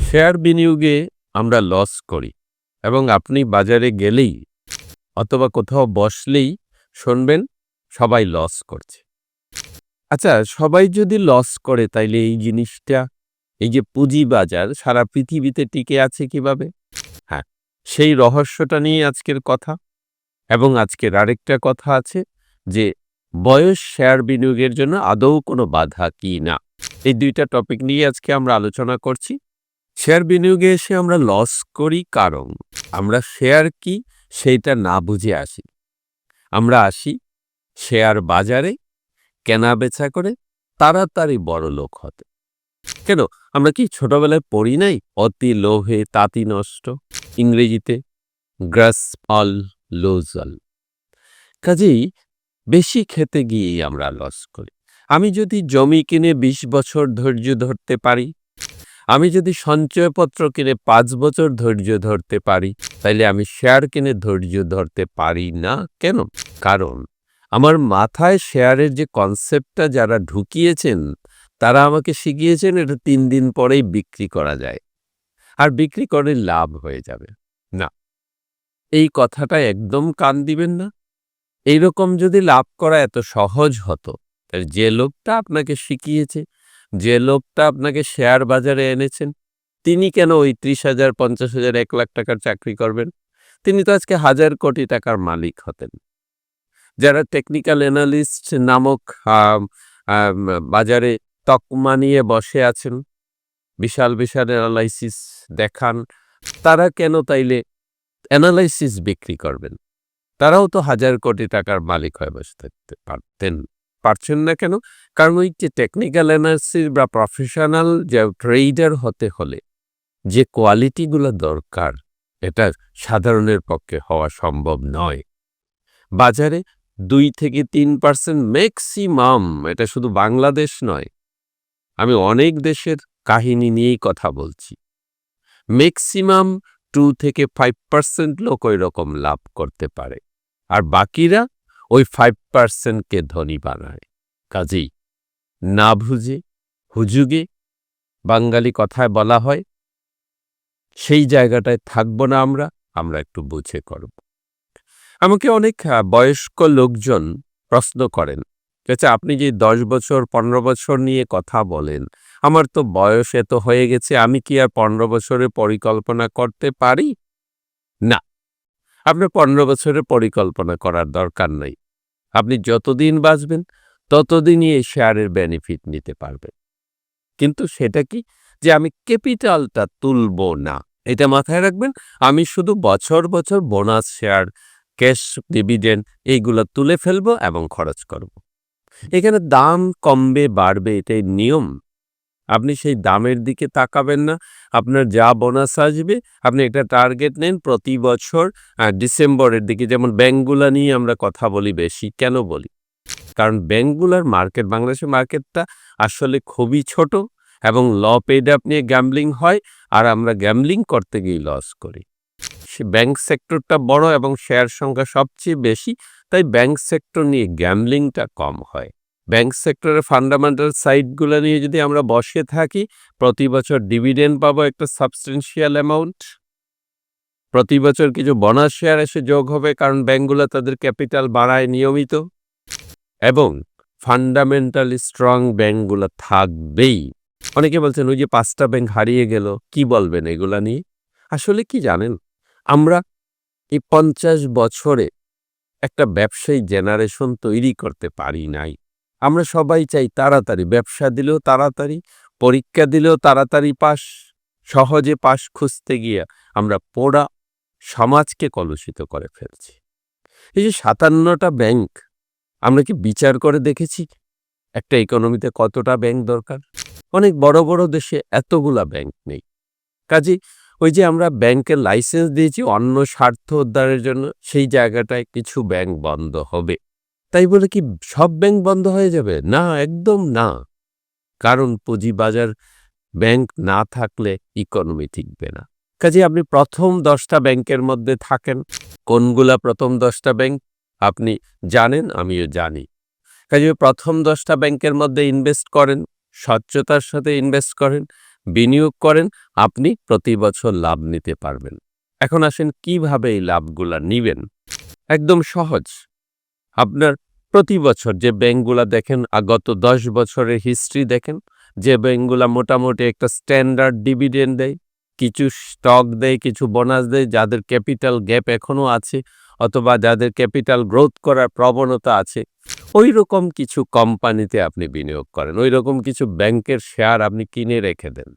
Share বিনিয়োগে আমরা loss করি এবং আপনি বাজারে গেলেই অথবা কোথাও বসলেই শুনবেন সবাই লস করছে। আচ্ছা, সবাই যদি লস করে তাইলে এই জিনিসটা, এই যে পুঁজিবাজার সারা পৃথিবীতে টিকে আছে কিভাবে? হ্যাঁ, সেই রহস্যটা নিয়ে আজকের কথা। এবং আজকের আরেকটা কথা আছে যে বয়স শেয়ার বিনিয়োগের জন্য আদৌ কোনো বাধা কি না। এই দুইটা টপিক নিয়ে আজকে আমরা আলোচনা করছি। শেয়ার বিনিয়োগে এসে আমরা লস করি কারণ আমরা শেয়ার কি সেইটা না বুঝে আসি। আমরা আসি শেয়ার বাজারে কেনা বেচা করে তাড়াতাড়ি বড়লোক হতে। কেন, আমরা কি ছোটবেলায় পড়ি নাই অতি লোভে তাঁতি নষ্ট, ইংরেজিতে গ্রাস্প অল লুজ অল। কাজেই বেশি খেতে গিয়েই আমরা লস করি। আমি যদি জমি কিনে ২০ বছর ধৈর্য ধরতে পারি, আমি যদি সঞ্চয়পত্র কিনে ৫ বছর ধৈর্য ধরতে পারি, তাইলে আমি শেয়ার কিনে ধৈর্য ধরতে পারি না। কেন? কারণ আমার মাথায় শেয়ারের যে কনসেপ্টটা যারা ঢুকিয়েছেন, তারা আমাকে শিখিয়েছেন এটা ৩ দিন পরেই বিক্রি করা যায়। আর বিক্রি করে লাভ হয়ে যাবে। না, এই কথাটা একদম কান দিবেন না। এইরকম যদি লাভ করা এত সহজ হতো, তাহলে যে লোকটা আপনাকে শিখিয়েছে, যে লোকটা আপনাকে শেয়ার বাজারে এনেছেন, তিনি কেন ওই ৩০,০০০, ৫০,০০০, ১,০০,০০০ টাকার চাকরি করবেন? তিনি তো আজকে হাজার কোটি টাকার মালিক হতেন। যারা টেকনিক্যাল অ্যানালিস্ট নামক বাজারে তকমা নিয়ে বসে আছেন, বিশাল বিশাল অ্যানালাইসিস দেখান, তারা কেন তাইলে অ্যানালাইসিস বিক্রি করবেন? তারাও তো হাজার কোটি টাকার মালিক হয়ে বসে থাকতে পারতেন। পারছেন না কেন? কারণ ওই যে টেকনিক্যাল অ্যানালিসিস বা প্রফেশনাল যে ট্রেডার হতে হলে যে কোয়ালিটিগুলো দরকার, এটা সাধারণের পক্ষে হওয়া সম্ভব নয়। বাজারে ২ থেকে ৩% ম্যাক্সিমাম, এটা শুধু বাংলাদেশ নয়, আমি অনেক দেশের কাহিনী নিয়েই কথা বলছি, ম্যাক্সিমাম 2 থেকে 5% লোক ওই রকম লাভ করতে পারে, আর বাকিরা ওই 5%কে ধনী বানায়। কাজেই না বুঝে হুজুগে, বাঙালি কথায় বলা হয়, সেই জায়গাটায় থাকবো না। আমরা একটু বুঝে করব। আমাকে অনেক বয়স্ক লোকজন প্রশ্ন করেন, আচ্ছা আপনি যে ১০ বছর ১৫ বছর নিয়ে কথা বলেন, আমার তো বয়স এত হয়ে গেছে, আমি কি আর ১৫ বছরের পরিকল্পনা করতে পারি? না, আপনার ১৫ বছরের পরিকল্পনা করার দরকার নাই। আপনি যতদিন বাঁচবেন ততদিনই এই শেয়ারের বেনিফিট নিতে পারবেন। কিন্তু সেটা কি যে আমি ক্যাপিটালটা তুলব না, এটা মাথায় রাখবেন। আমি শুধু বছর বছর বোনাস শেয়ার, ক্যাশ ডিভিডেন্ড এইগুলো তুলে ফেলবো এবং খরচ করব। এখানে দাম কমবে বাড়বে, এটাই নিয়ম। আপনি সেই দামের দিকে তাকাবেন না। আপনার যা বোনাস আসবে আপনি একটা টার্গেট নেন প্রতি বছর ডিসেম্বরের দিকে। যেমন ব্যাংকগুলা নিয়ে আমরা কথা বলি বেশি। কেন বলি? কারণ ব্যাংকগুলার মার্কেট, বাংলাদেশের মার্কেটটা আসলে খুবই ছোট এবং ল পেইড আপ নিয়ে গ্যাম্বলিং হয়, আর আমরা গ্যাম্বলিং করতে গিয়ে লস করি। ব্যাংক সেক্টরটা বড় এবং শেয়ার সংখ্যা সবচেয়ে বেশি, তাই ব্যাংক সেক্টর নিয়ে গ্যাম্বলিংটা কম হয়। ব্যাংক সেক্টরের ফান্ডামেন্টাল সাইডগুলো নিয়ে যদি আমরা বসে থাকি, প্রতি বছর ডিভিডেন্ড পাবো একটা সাবস্টেন্সিয়াল অ্যামাউন্ট, প্রতি বছর কিছু বোনাস শেয়ার এসে যোগ হবে কারণ ব্যাংকগুলো তাদের ক্যাপিটাল বাড়ায় নিয়মিত, এবং ফান্ডামেন্টালি স্ট্রং ব্যাংকগুলো থাকবেই। অনেকে বলছেন ওই যে ৫টা ব্যাংক হারিয়ে গেল, কি বলবেন এগুলা নিয়ে? আসলে কি জানেন, আমরা এই ৫০ বছরে একটা ব্যবসায়ী জেনারেশন তৈরি করতে পারি নাই। আমরা সবাই চাই তাড়াতাড়ি ব্যবসা দিলেও তাড়াতাড়ি, পরীক্ষা দিলেও তাড়াতাড়ি পাস। সহজে পাস খুঁজতে গিয়ে আমরা পোড়া সমাজকে কলুষিত করে ফেলছি। এই যে ৫৭টা ব্যাংক, আমরা কি বিচার করে দেখেছি একটা ইকোনমিতে কতটা ব্যাংক দরকার? অনেক বড় বড় দেশে এতগুলা ব্যাংক নেই। কাজেই ওই যে আমরা ব্যাংকের লাইসেন্স দিয়েছি অন্য স্বার্থ উদ্ধারের জন্য, সেই জায়গাটায় কিছু ব্যাংক বন্ধ হবে। তাই বলে কি সব ব্যাংক বন্ধ হয়ে যাবে? না, একদম না। কারণ পুঁজিবাজার ব্যাংক না থাকলে ইকোনমি টিকবে না। কাজেই আপনি প্রথম 10টা ব্যাংকের মধ্যে থাকেন। কোনগুলা প্রথম 10টা ব্যাংক আপনি জানেন, আমিও জানি। কাজেই প্রথম 10টা ব্যাংকের মধ্যে ইনভেস্ট করেন, স্বচ্ছতার সাথে ইনভেস্ট করেন। বিনিয়োগ করেন, আপনি প্রতি বছর লাভ নিতে পারবেন। এখন আসেন কিভাবে এই লাভগুলা নিবেন? একদম সহজ। আপনার প্রতি বছর যে ব্যাংকগুলা দেখেন গত ১০ বছরের হিস্ট্রি দেখেন, যে ব্যাংকগুলা মোটামুটি একটা স্ট্যান্ডার্ড ডিভিডেন্ড দেয়, কিছু স্টক দেয়, কিছু বোনাস দেয়, যাদের ক্যাপিটাল গ্যাপ এখনো আছে অথবা যাদের ক্যাপিটাল গ্রোথ করার প্রবণতা আছে, ঐরকম কিছু কোম্পানিতে আপনি বিনিয়োগ করেন। ঐরকম কিছু ব্যাংকের শেয়ার আপনি কিনে রেখে দেন।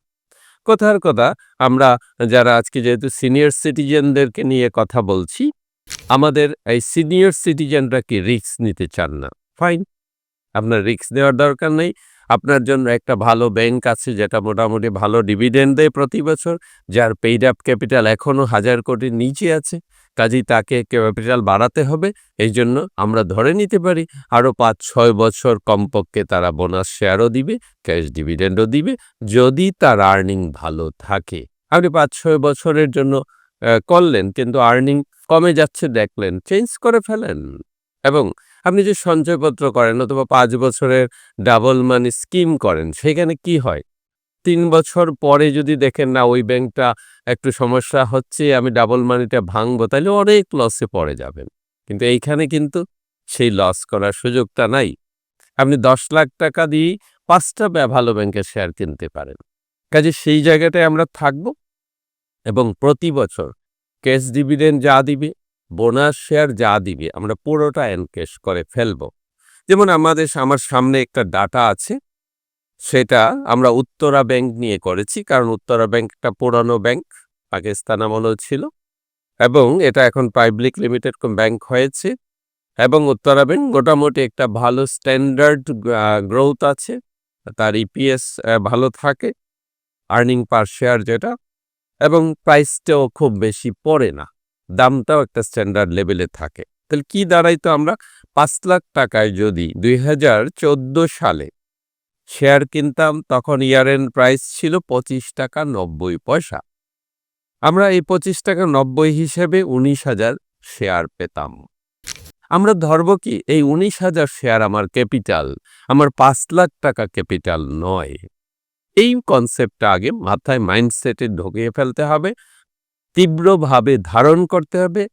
কথার কথা, আমরা যারা আজকে যেহেতু সিনিয়র সিটিজেনদেরকে নিয়ে কথা বলছি, আমাদের এই সিনিয়র সিটিজেনরা কি রিস্ক নিতে চান না? ফাইন, আপনার রিস্ক নেওয়ার দরকার নেই। আপনার জন্য একটা ভালো ব্যাংক আছে যেটা মোটামুটি ভালো ডিভিডেন্ড দেয় প্রতি বছর, যার পেইড আপ ক্যাপিটাল এখনো ১,০০০ কোটির নিচে আছে। কাজেই তাকে ক্যাপিটাল বাড়াতে হবে। এইজন্য আমরা ধরে নিতে পারি আরও ৫-৬ বছর কমপক্ষে তারা বোনাস শেয়ারও দিবে, ক্যাশ ডিভিডেন্ডও দিবে, যদি তার আর্নিং ভালো থাকে। আপনি ৫-৬ বছরের জন্য করলেন, কিন্তু আর্নিং কমে যাচ্ছে দেখলেন, চেঞ্জ করে ফেলেন। এবং আপনি যে সঞ্চয়পত্র করেন অথবা ৫ বছরের ডাবল মানি স্কিম করেন, সেখানে কি হয়? ৩ বছর পরে যদি দেখেন না ওই ব্যাংকটা একটু সমস্যা হচ্ছে, আমি ডাবল মানিটা ভাঙবো, তাহলে অনেক লসে পড়ে যাবেন। কিন্তু এইখানে কিন্তু সেই লস করার সুযোগটা নাই। আপনি ১০ লাখ টাকা দিয়েই ৫টা ভালো ব্যাংকের শেয়ার কিনতে পারেন। কাজে সেই জায়গাটায় আমরা থাকব এবং প্রতি বছর ক্যাশ ডিভিডেন্ড যা দিবে, বোনাস শেয়ার যা দিবে, আমরা পুরোটা এনক্যাশ করে ফেলব। যেমন আমার সামনে একটা ডাটা আছে, সেটা আমরা উত্তরা ব্যাংক নিয়ে করেছি, কারণ উত্তরা ব্যাংক একটা পুরানো ব্যাংক, পাকিস্তান আমলেও ছিল এবং এটা এখন পাবলিক লিমিটেড ব্যাংক হয়েছে। এবং উত্তরা ব্যাংক মোটামুটি একটা ভালো স্ট্যান্ডার্ড গ্রোথ আছে, তার ইপিএস ভালো থাকে, আর্নিং পার শেয়ার যেটা, এবং প্রাইসটাও খুব বেশি পড়ে না, দামটাও একটা স্ট্যান্ডার্ড লেভেলে থাকে। তাহলে কি দাঁড়াইতো, আমরা ৫ লাখ টাকায় যদি ২০১৪ সালে শেয়ার কিনতাম, তখন ইয়ার এন্ড প্রাইস ছিল ২৫.৯০ টাকা। আমরা এই ২৫.৯০ হিসেবে ১৯,০০০ শেয়ার পেতাম। আমরা ধরব কি এই ১৯,০০০ শেয়ার আমার ক্যাপিটাল, আমার ৫ লাখ টাকা ক্যাপিটাল নয়। এই কনসেপ্টটা আগে মাথায় মাইন্ডসেটে ঢুকিয়ে ফেলতে হবে, তীব্রভাবে ধারণ করতে হবে,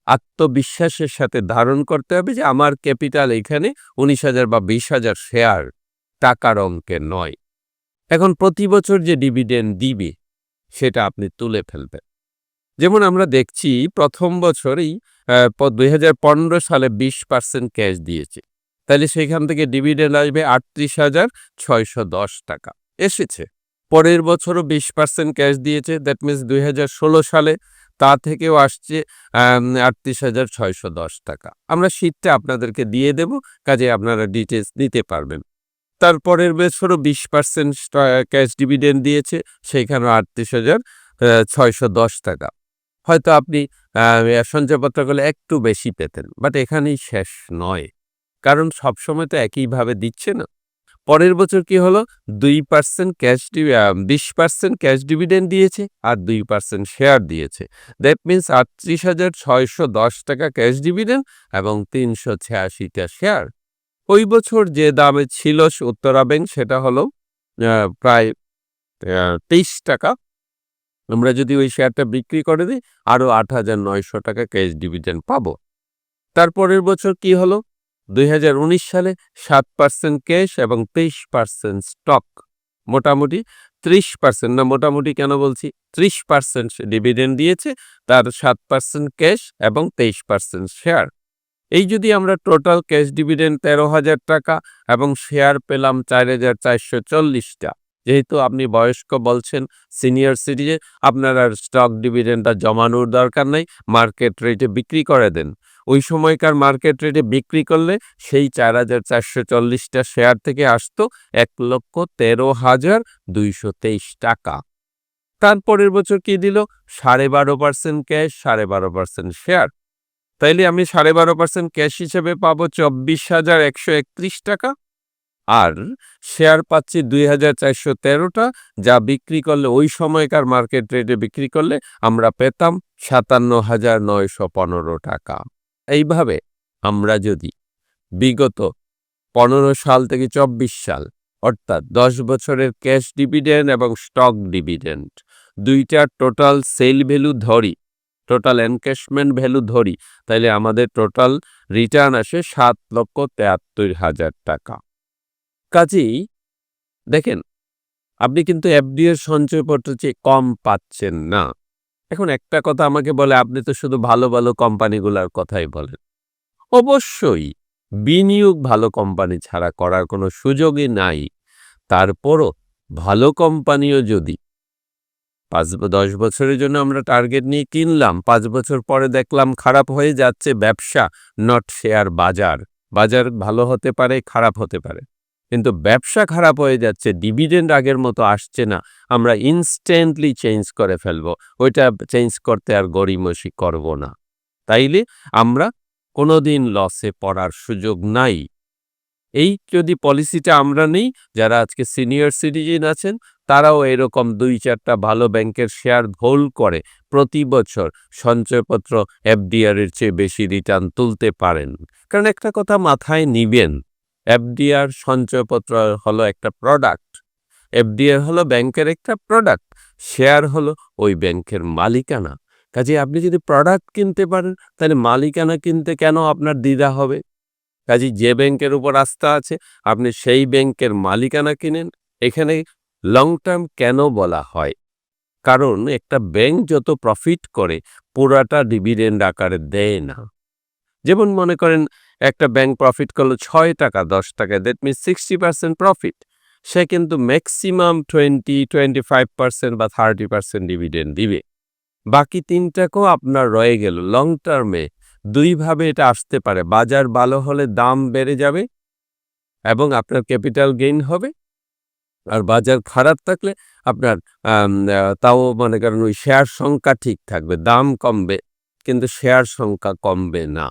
আত্মবিশ্বাসের সাথে ধারণ করতে হবে যে আমার ক্যাপিটাল এখানে ১৯,০০০ বা ২০,০০০ শেয়ার, টাকার অঙ্কের নয়। এখন প্রতি বছর যে ডিভিডেন্ড দিবে সেটা আপনি তুলে ফেলবেন। যেমন আমরা দেখছি প্রথম বছরেই ২০১৫ সালে ২০% ক্যাশ দিয়েছে, তাহলে সেখান থেকে ডিভিডেন্ড আসবে ৩৮,৬১০ টাকা এসেছে। পরের বছরও ২০% ক্যাশ দিয়েছে, দ্যাট মিনস ২০১৬ সালে তা থেকেও আসছে ৩৮,৬১০ টাকা। আমরা শীটটা আপনাদেরকে দিয়ে দেব, কাজে আপনারা ডিটেলস নিতে পারবেন। তারপরের বছরও ২০% ক্যাশ ডিভিডেন্ড দিয়েছে, সেইখানেও ৩৮,৬১০ টাকা। হয়তো আপনি সঞ্চয়পত্র করলে একটু বেশি পেতেন, বাট এখানেই শেষ নয়, কারণ সবসময় তো একইভাবে দিচ্ছে না। পরের বছর কি হলো, ২০% ক্যাশ ডিভিডেন্ড দিয়েছে আর ২% শেয়ার দিয়েছে, দ্যাট মিনস ৩৮,৬১০ টাকা ক্যাশ ডিভিডেন্ড এবং ৩৮৬টা শেয়ার। ওই বছর যে দামে ছিল উত্তরা ব্যাংক, সেটা হলো প্রায় ২৩ টাকা। আমরা যদি ওই শেয়ারটা বিক্রি করে দিই, আরও ৮,৯০০ টাকা ক্যাশ ডিভিডেন্ড পাবো। তারপরের বছর কি হলো, ২০১৯ সালে ৭% ক্যাশ এবং ২৩% স্টক, মোটামুটি ৩০%, না মোটামুটি কেন বলছি, ৩০% ডিভিডেন্ড দিয়েছে, তার 7% ক্যাশ এবং ২৩% শেয়ার। এই যদি আমরা টোটাল ক্যাশ ডিভিডেন্ড ১৩,০০০ টাকা এবং শেয়ার পেলাম ৪,৪৪০টা, যেহেতু আপনি বয়স্ক বলছেন, সিনিয়র সিটিজেন, আপনার আর স্টক ডিভিডেন্ডটা জমানোর দরকার নাই, মার্কেট রেটে বিক্রি করে দেন। ওই সময়কার মার্কেট রেটে বিক্রি করলে সেই ৪,৪৪০টা শেয়ার থেকে আসতো ১,১৩,২২৩ টাকা। তারপরের বছর কি দিল, ১২.৫% ক্যাশ, ১২.৫% শেয়ার। তাইলে আমি ১২.৫% ক্যাশ হিসেবে পাবো ২৪,১৩১ টাকা, আর শেয়ার পাচ্ছি ২,৪১৩টা, যা বিক্রি করলে ওই সময়কার মার্কেট রেটে বিক্রি করলে আমরা পেতাম ৫৭,৯১৫ টাকা। এইভাবে আমরা যদি বিগত ১৫ সাল থেকে ২৪ সাল অর্থাৎ 10 বছরের ক্যাশ ডিভিডেন্ড এবং স্টক ডিভিডেন্ড দুইটার টোটাল সেল ভ্যালু ধরি, টোটাল এনক্যাশমেন্ট ভ্যালু ধরি, তাইলে আমাদের টোটাল রিটার্ন আসে 7,73,000 টাকা। কাজেই দেখেন, আপনি কিন্তু এফডি এর সঞ্চয়পত্র চেয়ে কম পাচ্ছেন না। এখন একটা কথা আমাকে বলে, আপনি তো শুধু ভালো ভালো কোম্পানিগুলোর কথাই বলেন। অবশ্যই বিনিয়োগ ভালো কোম্পানি ছাড়া করার কোনো সুযোগই নাই। তারপরও ভালো কোম্পানিও যদি 10 বছরের জন্য আমরা টার্গেট নিয়ে কিনলাম, 5 বছর পরে দেখলাম খারাপ হয়ে যাচ্ছে, ব্যবসা নট শেয়ার বাজার। বাজার ভালো হতে পারে, খারাপ হতে পারে, কিন্তু ব্যবসা খারাপ হয়ে যাচ্ছে, ডিভিডেন্ড আগের মতো আসছে না, আমরা ইনস্ট্যান্টলি চেঞ্জ করে ফেলবো। ওইটা চেঞ্জ করতে আর গড়িমসি করব না। তাইলে আমরা কোনোদিন লসে পড়ার সুযোগ নাই। এই যদি পলিসিটা আমরা নেই, যারা আজকে সিনিয়র সিটিজেন আছেন তারাও এরকম 2-4টা ভালো ব্যাংকের শেয়ার হোল্ড করে প্রতি বছর সঞ্চয়পত্র এফডিআর এর চেয়ে বেশি রিটার্ন তুলতে পারেন। কারণ একটা কথা মাথায় নিবেন, এফডিআর সঞ্চয়পত্র হলো একটা প্রোডাক্ট, এফডিআর হলো ব্যাংকের একটা প্রোডাক্ট, শেয়ার হলো ওই ব্যাংকের মালিকানা। কাজে আপনি যদি প্রোডাক্ট কিনতে পারেন, তাহলে মালিকানা কিনতে কেন আপনার দ্বিধা হবে? কাজেই যে ব্যাংকের উপর আস্থা আছে আপনি সেই ব্যাংকের মালিকানা কিনেন। এখানে লং টার্ম কেন বলা হয়? কারণ একটা ব্যাংক যত প্রফিট করে পুরাটা ডিভিডেন্ড আকারে দেয় না। যেমন মনে করেন একটা ব্যাংক প্রফিট করলো 6 টাকা 10 টাকায়, দ্যাট মিনস 60% প্রফিট। সে কিন্তু ম্যাক্সিমাম 25% বা 30% ডিভিডেন্ড দিবে। বাকি 3 টাকাও আপনার রয়ে গেল। লং টার্মে দুইভাবে এটা আসতে পারে। বাজার ভালো হলে দাম বেড়ে যাবে এবং আপনার ক্যাপিটাল গেইন হবে, আর বাজার খারাপ থাকলে আপনার তাও মনে করেন ওই শেয়ার সংখ্যা ঠিক থাকবে, দাম কমবে কিন্তু শেয়ার সংখ্যা কমবে না।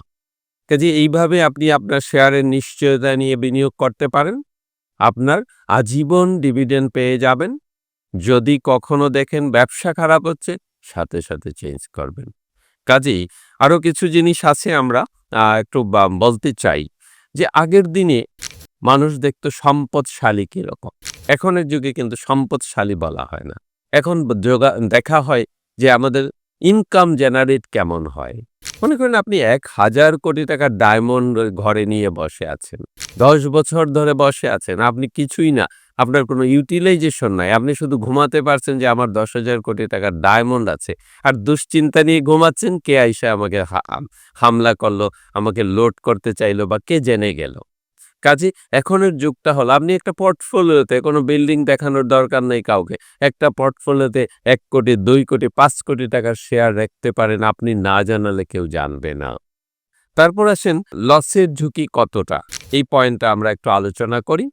কাজে এইভাবে আপনি আপনার শেয়ারের নিশ্চয়তা নিয়ে বিনিয়োগ করতে পারেন। আপনার আজীবন ডিভিডেন্ড পেয়ে যাবেন। যদি কখনো দেখেন ব্যবসা খারাপ হচ্ছে, সাথে সাথে চেঞ্জ করবেন। কাজেই আরো কিছু জিনিস আছে আমরা একটু বলতে চাই যে আগের দিনে মানুষ দেখতো সম্পদশালী কিরকম, এখনের যুগে কিন্তু সম্পদশালী বলা হয় না। এখন দেখা হয় যে আমাদের ইনকাম জেনারেট কেমন হয়। মনে করেন আপনি 1,000 কোটি টাকার ডায়মন্ড ঘরে নিয়ে বসে আছেন, 10 বছর ধরে বসে আছেন, আপনি কিছুই না, আপনার কোনো ইউটিলাইজেশন নাই, আপনি শুধু ঘুমাতে পারছেন যে আমার 10,000 কোটি টাকার ডায়মন্ড আছে, আর দুশ্চিন্তা নিয়ে ঘুমাচ্ছেন কে আইসা আমাকে হামলা করলো, আমাকে লোড করতে চাইলো বা কে জেনে গেল। কাজে এখনের যুগটা হলো আপনি একটা পোর্টফোলিওতে কোনো বিল্ডিং দেখানোর দরকার নেই কাউকে, একটা পোর্টফোলিওতে 1 কোটি 2 কোটি 5 কোটি টাকার শেয়ার রাখতে পারেন, আপনি না জানালে কেউ জানবে না। তারপর আসেন লসের ঝুঁকি কতটা, এই পয়েন্টটা আমরা একটু আলোচনা করি।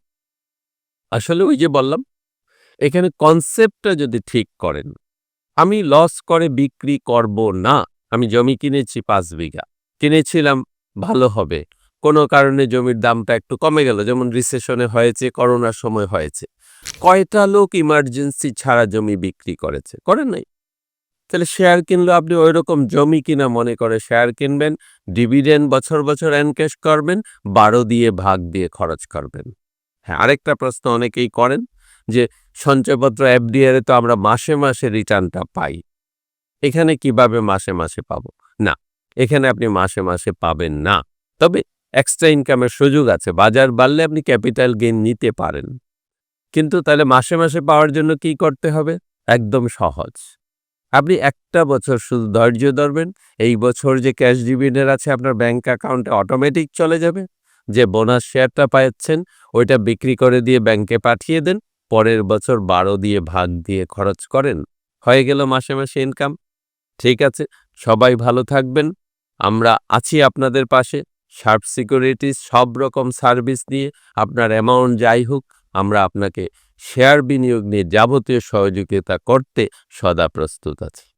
আসলে ওই যে বললাম, এখানে কনসেপ্টটা যদি ঠিক করেন, আমি লস করে বিক্রি করব না। আমি জমি কিনেছি 5 বিঘা, কিনেছিলাম ভালো হবে, কোনো কারণে জমির দামটা একটু কমে গেল, যেমন রিসেশনে হয়েছে, করোনার সময় হয়েছে। কয়টা লোক ইমার্জেন্সি ছাড়া জমি বিক্রি করেছে? করেন নাই। তাহলে শেয়ার কিনলেও আপনি ওই রকম জমি কিনা মনে করে শেয়ার কিনবেন, ডিভিডেন্ড বছর বছর এনক্যাশ করবেন, 12 দিয়ে ভাগ দিয়ে খরচ করবেন। হ্যাঁ, আরেকটা প্রশ্ন অনেকেই করেন যে সঞ্চয়পত্র এফডিআর এ তো আমরা মাসে মাসে রিটার্নটা পাই, এখানে কিভাবে মাসে মাসে পাবো? না, এখানে আপনি মাসে মাসে পাবেন না, তবে এক্সট্রা ইনকামের সুযোগ আছে। বাজার বাড়লে আপনি ক্যাপিটাল গেইন নিতে পারেন, কিন্তু তাহলে মাসে মাসে পাওয়ার জন্য কি করতে হবে? একদম সহজ। আপনি একটা বছর শুধু ধৈর্য ধরবেন। এই বছর যে ক্যাশ ডিভিডেন্ড আছে আপনার ব্যাংক অ্যাকাউন্টে অটোমেটিক চলে যাবে। যে বোনাস শেয়ারটা পাচ্ছেন ওইটা বিক্রি করে দিয়ে ব্যাংকে পাঠিয়ে দেন, পরের বছর 12 দিয়ে ভাগ দিয়ে খরচ করেন, হয়ে গেল মাসে মাসে ইনকাম। ঠিক আছে, সবাই ভালো থাকবেন। আমরা আছি আপনাদের পাশে। শার্প সিকিউরিটিজ সব রকম সার্ভিস নিয়ে, আপনার অ্যামাউন্ট যাই হোক, আমরা আপনাকে শেয়ার বিনিয়োগ নিয়ে যাবতীয় সহযোগিতা করতে সদা প্রস্তুত আছি।